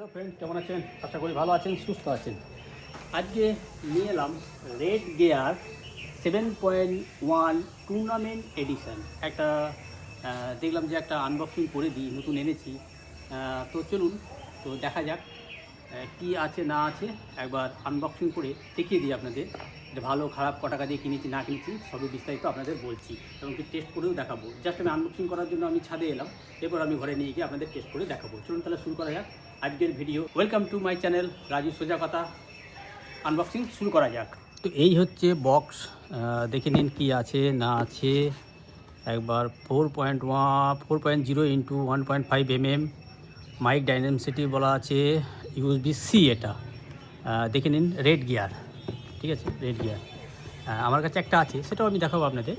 Hello friend, কেমন আছেন? আশা করি ভালো আছেন, সুস্থ আছেন। আজকে নিয়ে এলাম রেড গিয়ার 7.1 টুর্নামেন্ট এডিশন। একটা দেখলাম যে একটা আনবক্সিং করে দিই, নতুন এনেছি। তো চলুন, তো দেখা যাক কি আছে না আছে। একবার আনবক্সিং করে দেখিয়ে দিই আপনাদের যে ভালো খারাপ ক টাকা দিয়ে কিনেছি না কিনেছি সবই বিস্তারিত আপনাদের বলছি, এবং কি টেস্ট করেও দেখাবো। জাস্ট আমি আনবক্সিং করার জন্য আমি ছাদে এলাম, এরপর আমি ঘরে নিয়ে গিয়ে আপনাদের টেস্ট করে দেখাবো। চলুন তাহলে শুরু করা যাক আজকের video. Welcome to my channel Raju সোজা কথা। আনবক্সিং শুরু করা যাক। তো এই হচ্ছে বক্স, দেখে নিন কি আছে না আছে একবার। 4.0 ইন্টু 1.5 mm মাইক ডাইনামিসিটি বলা আছে, USB-C। এটা দেখে নিন, রেড গিয়ার, ঠিক আছে, রেড গিয়ার। আমার কাছে একটা আছে, সেটাও আমি দেখাবো আপনাদের,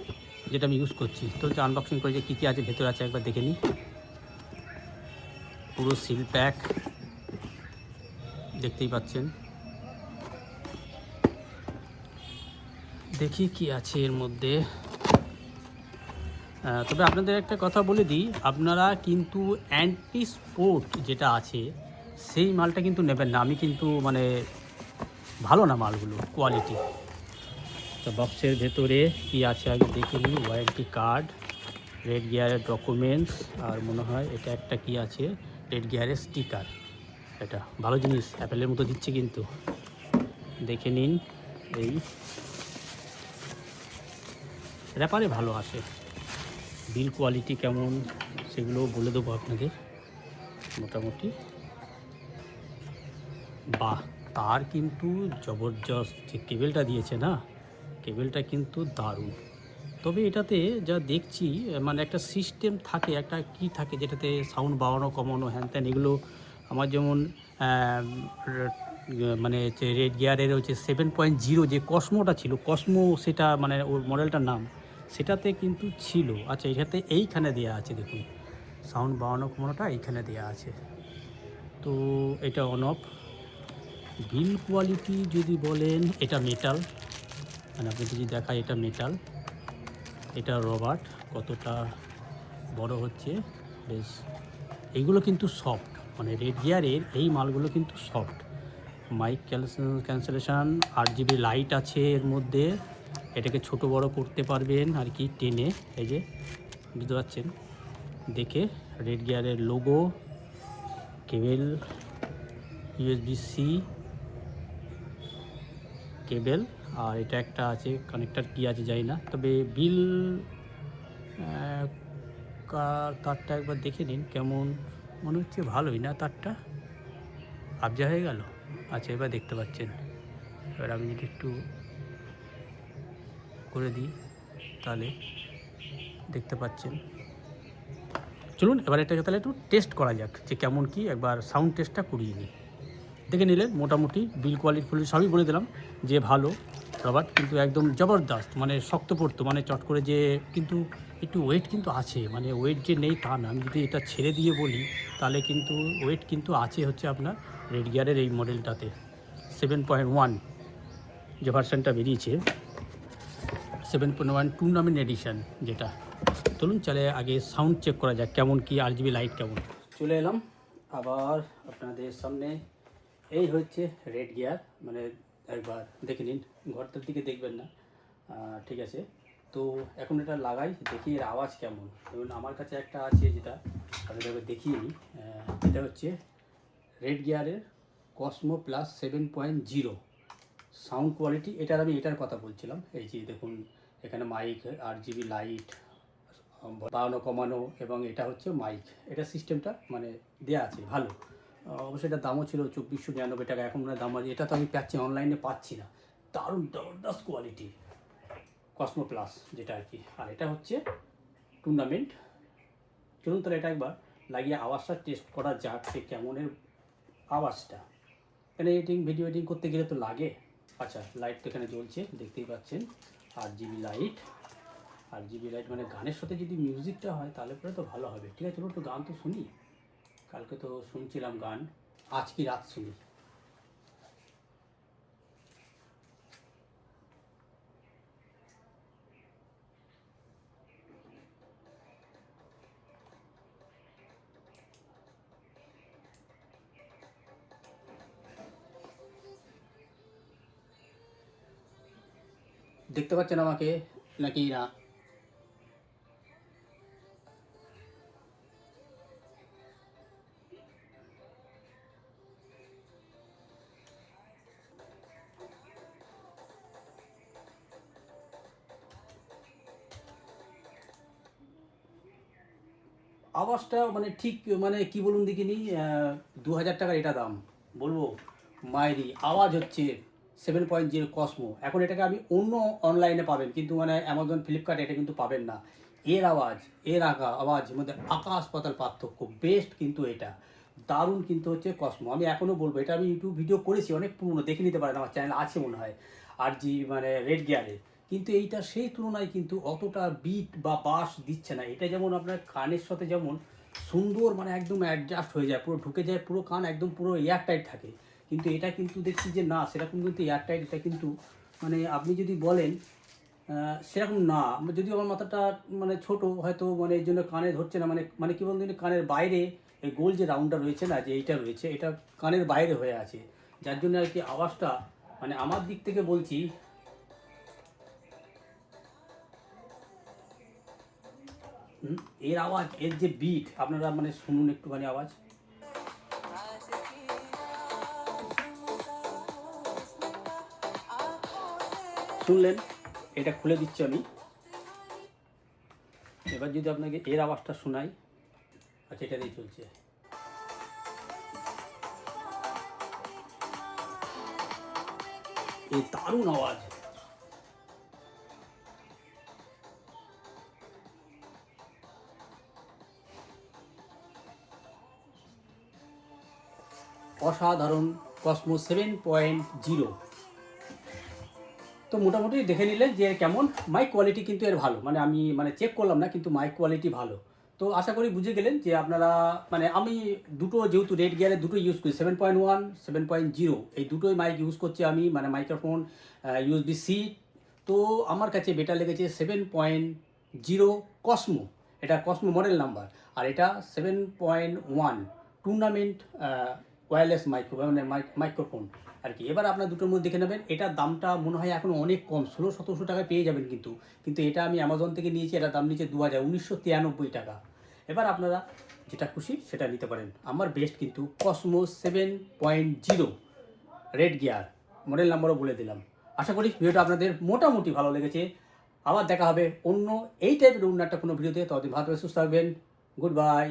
যেটা আমি ইউজ করছি। তো আনবক্সিং করে যে কী কী আছে ভেতরে আছে একবার দেখে নিই। পুরো সিল প্যাক দেখতেই পাচ্ছেন। দেখি কি আছে এর মধ্যে। তবে আপনাদের একটা কথা বলে দিই, আপনারা কিন্তু অ্যান্টি স্পোর্ট যেটা আছে সেই মালটা কিন্তু নেবেন না। আমি কিন্তু মানে ভালো না মালগুলো, কোয়ালিটি। তো বক্সের ভেতরে কি আছে আগে দেখে নিই। ওয়ারেন্টি কার্ড, রেড গিয়ারের ডকুমেন্টস, আর মনে হয় এটা একটা কি আছে, রেড গিয়ারের স্টিকার। এটা ভালো জিনিস, অ্যাপেলের মতো দিচ্ছে কিন্তু। দেখে নিন, এই র্যাপারে ভালো আসে। বিল কোয়ালিটি কেমন সেগুলোও বলে দেবো আপনাদের মোটামুটি। বাহ, তার কিন্তু জবরদস্ত যে কেবেলটা দিয়েছে না, কেবেলটা কিন্তু দারুণ। তবে এটাতে যা দেখছি মানে একটা সিস্টেম থাকে, একটা কি থাকে যেটাতে সাউন্ড বাড়ানো কমানো হ্যান ত্যান এগুলো। আমার যেমন মানে যে রেড গিয়ারের হচ্ছে 7.0 যে কসমোটা ছিল, কসমো সেটা মানে ওর মডেলটার নাম, সেটাতে কিন্তু ছিল। আচ্ছা, এটাতে এইখানে দেয়া আছে, দেখুন সাউন্ড বাড়ানো কমানোটা এইখানে দেয়া আছে। তো এটা অন অফ। বিল কোয়ালিটি যদি বলেন, এটা মেটাল, মানে আপনি যদি দেখায় এটা মেটাল, এটা রবার্ট। কতটা বড় হচ্ছে বেশ। এইগুলো কিন্তু সফট, মানে রেড গিয়ারের এই মালগুলো কিন্তু soft. Mic cancellation, 8GB light আছে এর মধ্যে। এটাকে ছোট বড় করতে পারবেন আর কি টেনে, এই যে বুঝতে পারছেন দেখে। রেড গিয়ারের লোগো, কেবেল, USB-C কেবেল, আর এটা একটা আছে কানেক্টার, কি আছে জানি না। তবে বিল তারটা একবার দেখে নিন কেমন, মনে হচ্ছে ভালোই না, তারটা আবজা হয়ে গেল। আচ্ছা, এবার দেখতে পাচ্ছেন। এবার আমি যদি একটু করে দিই তাহলে দেখতে পাচ্ছেন। চলুন এবার এটাকে তাহলে একটু টেস্ট করা যাক যে কেমন কি, একবার সাউন্ড টেস্টটা করিয়ে নিই। দেখে নিলেন মোটামুটি বিল কোয়ালিটি ফুল সবই বলে দিলাম যে ভালো। রবার্ট কিন্তু একদম জবরদস্ত, মানে শক্তপোক্ত, মানে চট করে যে, কিন্তু একটু ওয়েট কিন্তু আছে, মানে ওয়েট যে নেই তা না। আমি যদি এটা ছেড়ে দিয়ে বলি তাহলে কিন্তু ওয়েট কিন্তু আছে হচ্ছে আপনার রেড গিয়ারের এই মডেলটাতে 7.1 যে ভার্সানটা বেরিয়েছে, 7.1 টুর্নামেন্ট এডিশন যেটা। চলুন চলে আগে সাউন্ড চেক করা যাক কেমন কি, RGB লাইট কেমন। চলে এলাম আবার আপনাদের সামনে। এই হচ্ছে রেড গিয়ার, মানে একবার দেখে নিন, ঘরটার দিকে দেখবেন না, ঠিক আছে। তো এখন এটা লাগাই, দেখি এর আওয়াজ কেমন। ধরুন আমার কাছে একটা আছে যেটা আপনাদের দেখিয়ে নিই। এটা হচ্ছে রেড গিয়ারের কসমো প্লাস 7.0 সাউন্ড কোয়ালিটি। এটার আমি এটার কথা বলছিলাম। এই যে দেখুন, এখানে মাইক, 8GB লাইট, বাড়ানো কমানো, এবং এটা হচ্ছে মাইক। এটা সিস্টেমটা মানে দেয়া আছে ভালো। অবশ্যই এটার দামও ছিল 2499 টাকা, এখন দাম আছে। এটা তো আমি পাচ্ছি অনলাইনে, পাচ্ছি না। দারুণ জবরদস্ত কোয়ালিটি কসমো প্লাস যেটা আর কি। আর এটা হচ্ছে টুর্নামেন্ট। চলুন তাহলে এটা একবার লাগিয়ে আওয়াজটা টেস্ট করা যাক সে কেমনের আওয়াজটা। এখানে ভিডিও এডিটিং করতে গেলে তো লাগে। আচ্ছা, লাইট তো এখানে জ্বলছে দেখতেই পাচ্ছেন, 8GB লাইট। 8GB লাইট মানে গানের সাথে যদি মিউজিকটা হয় তাহলে পরে তো ভালো হবে। ঠিক আছে, চলুন তো গান তো শুনি। কালকে তো শুনছিলাম গান, আজ কি রাত শুনি। দেখতে পাচ্ছেন আমাকে নাকি না? আওয়াজটা মানে ঠিক মানে কি বলুন দেখিনি, 2000 টাকার এটা দাম বলবো মায়েরই আওয়াজ হচ্ছে 7.0 কসমো। এখন এটাকে আমি অন্য অনলাইনে পাবেন, কিন্তু মানে অ্যামাজন ফ্লিপকার্ট এটা কিন্তু পাবেন না। এর আওয়াজ এর আওয়াজের মধ্যে আকাশ পাতাল পার্থক্য, বেস্ট কিন্তু এটা দারুণ কিন্তু হচ্ছে কসমো। আমি এখনও বলবো এটা, আমি ইউটিউব ভিডিও করেছি অনেক পুরনো, দেখে নিতে পারেন, আমার চ্যানেল আছে মনে হয় আর জি মানে রেড গিয়ারে। কিন্তু এইটা সেই তুলনায় কিন্তু অতটা বিট বা বাস দিচ্ছে না। এটা যেমন আপনার কানের সাথে যেমন সুন্দর মানে একদম অ্যাডজাস্ট হয়ে যায়, পুরো ঢুকে যায় পুরো কান, একদম পুরো এয়ার টাইট থাকে। কিন্তু এটা কিন্তু দেখছি যে না, সেরকম কিন্তু এয়ার টাইট এটা কিন্তু মানে আপনি যদি বলেন সেরকম না। যদিও আমার মাথাটা মানে ছোট হয়তো, মানে এই জন্য কানে ধরছে না, মানে মানে কী বলতে কানের বাইরে এই গোল যে রাউন্ডটা রয়েছে না, যে এইটা রয়েছে, এটা কানের বাইরে হয়ে আছে, যার জন্য আর কি আওয়াজটা মানে আমার দিক থেকে বলছি। এর আওয়াজ, এর যে বিট, আপনারা মানে শুনুন একটুখানি আওয়াজ শুনলেন? এটা খুলে দিচ্ছি আমি, এবার যদি আপনাকে এর আওয়াজটা শোনাই। আচ্ছা, এটা দিয়ে চলছে। এই দারুণ আওয়াজ। অসাধারণ কসমো 7.0। তো মোটামুটি দেখে নিলেন যে কেমন মাইক কোয়ালিটি, কিন্তু এর ভালো, মানে আমি মানে চেক করলাম না, কিন্তু মাইক কোয়ালিটি ভালো। তো আশা করি বুঝে গেলেন যে আপনারা, মানে আমি দুটো যেহেতু রেড গিয়ারে দুটো ইউজ করি, 7.1 7.0 এই দুটোই মাইক ইউজ করছি আমি, মানে মাইক্রোফোন ইউএসবি সি। তো আমার কাছে বেটার লেগেছে 7.0 কসমো, এটা কসমো মডেল নাম্বার। আর এটা 7.1 টুর্নামেন্ট ওয়্যারলেস মানে মাইক্রোফোন আর কি। এবার আপনার দুটোর মধ্যে দেখে নেবেন। এটার দামটা মনে হয় এখন অনেক কম, 1600-1700 টাকায় পেয়ে যাবেন, কিন্তু এটা আমি অ্যামাজন থেকে নিয়েছি, এটার দাম নিয়েছে 1993 টাকা। এবার আপনারা যেটা খুশি সেটা নিতে পারেন। আমার বেস্ট কিন্তু কসমো 7.0 রেড গিয়ার, মডেল নাম্বারও বলে দিলাম। আশা করি ভিডিওটা আপনাদের মোটামুটি ভালো লেগেছে। আবার দেখা হবে অন্য এই টাইপের অন্য একটা কোনো ভিডিওতে। ততদিন ভালো সুস্থ থাকবেন। Good bye.